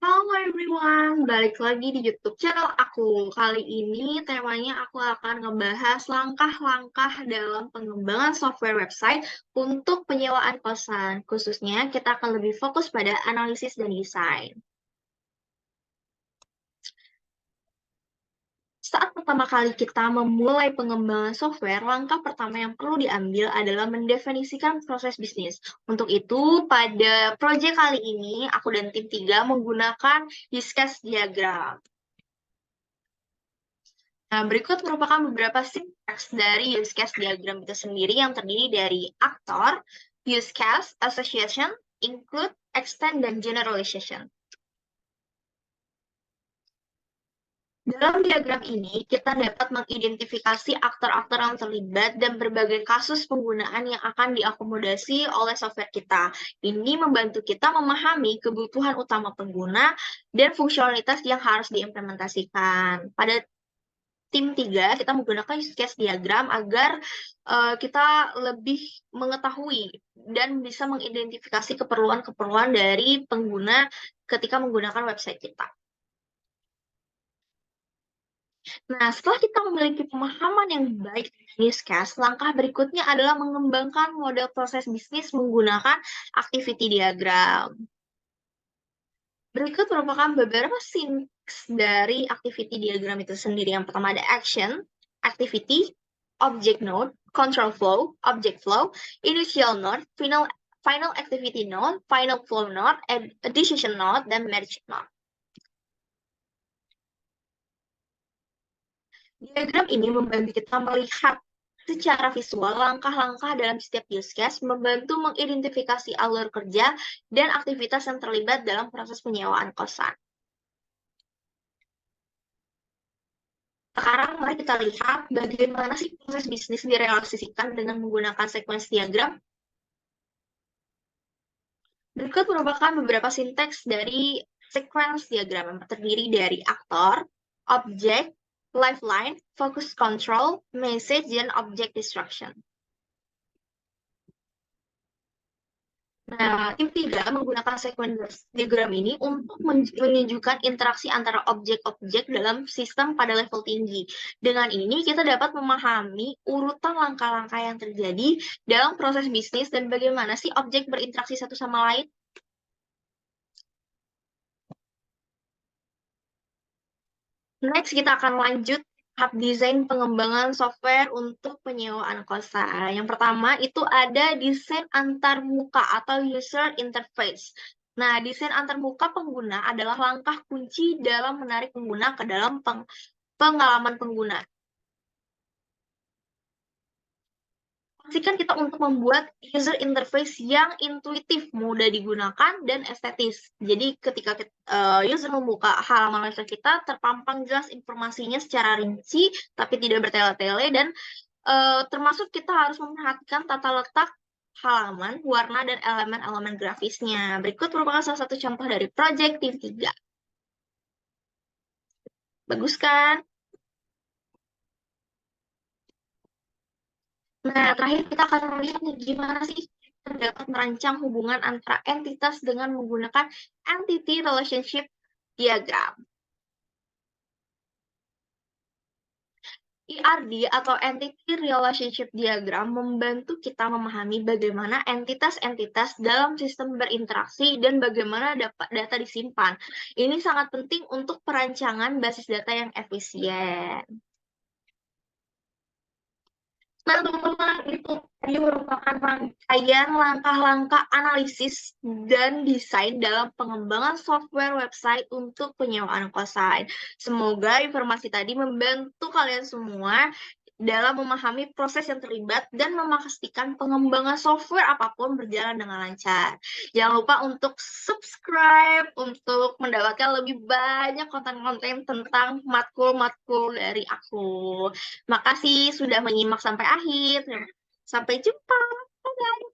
Halo everyone, balik lagi di YouTube channel aku. Kali ini temanya aku akan ngebahas langkah-langkah dalam pengembangan software website untuk penyewaan kosan. Khususnya kita akan lebih fokus pada analisis dan desain. Saat pertama kali kita memulai pengembangan software, langkah pertama yang perlu diambil adalah mendefinisikan proses bisnis. Untuk itu, pada proyek kali ini, aku dan tim 3 menggunakan use case diagram. Nah, berikut merupakan beberapa sintaks dari use case diagram itu sendiri yang terdiri dari aktor, use case, association, include, extend, dan generalization. Dalam diagram ini, kita dapat mengidentifikasi aktor-aktor yang terlibat dan berbagai kasus penggunaan yang akan diakomodasi oleh software kita. Ini membantu kita memahami kebutuhan utama pengguna dan fungsionalitas yang harus diimplementasikan. Pada tim 3, kita menggunakan use case diagram agar kita lebih mengetahui dan bisa mengidentifikasi keperluan-keperluan dari pengguna ketika menggunakan website kita. Nah, setelah kita memiliki pemahaman yang baik dengan use case, langkah berikutnya adalah mengembangkan model proses bisnis menggunakan activity diagram. Berikut merupakan beberapa sintaks dari activity diagram itu sendiri. Yang pertama ada action, activity, object node, control flow, object flow, initial node, final activity node, final flow node, decision node, dan merge node. Diagram ini membantu kita melihat secara visual langkah-langkah dalam setiap use case, membantu mengidentifikasi alur kerja dan aktivitas yang terlibat dalam proses penyewaan kosan. Sekarang mari kita lihat bagaimana sih proses bisnis direalisasikan dengan menggunakan sequence diagram. Berikut merupakan beberapa sinteks dari sequence diagram yang terdiri dari aktor, objek, lifeline, focus control, message, dan object destruction. Nah, tim 3 menggunakan sequence diagram ini untuk menunjukkan interaksi antara objek-objek dalam sistem pada level tinggi. Dengan ini, kita dapat memahami urutan langkah-langkah yang terjadi dalam proses bisnis dan bagaimana sih objek berinteraksi satu sama lain. Next, kita akan lanjut tahap desain pengembangan software untuk penyewaan kosan. Yang pertama itu ada desain antarmuka atau user interface. Nah, desain antarmuka pengguna adalah langkah kunci dalam menarik pengguna ke dalam pengalaman pengguna. Pastikan kita untuk membuat user interface yang intuitif, mudah digunakan, dan estetis. Jadi ketika user membuka halaman website kita, terpampang jelas informasinya secara rinci, tapi tidak bertele-tele, dan termasuk kita harus memperhatikan tata letak halaman, warna, dan elemen-elemen grafisnya. Berikut merupakan salah satu contoh dari project tim 3. Bagus kan? Nah, terakhir kita akan melihat nih gimana sih kita dapat merancang hubungan antara entitas dengan menggunakan entity relationship diagram. ERD atau Entity Relationship Diagram membantu kita memahami bagaimana entitas-entitas dalam sistem berinteraksi dan bagaimana data disimpan. Ini sangat penting untuk perancangan basis data yang efisien. Nah, teman-teman, itu tadi merupakan rangkaian langkah-langkah analisis dan desain dalam pengembangan software website untuk penyewaan kosan. Semoga informasi tadi membantu kalian semua dalam memahami proses yang terlibat dan memastikan pengembangan software apapun berjalan dengan lancar. Jangan lupa untuk subscribe untuk mendapatkan lebih banyak konten-konten tentang matkul-matkul dari aku. Makasih sudah menyimak sampai akhir. Sampai jumpa. Bye-bye.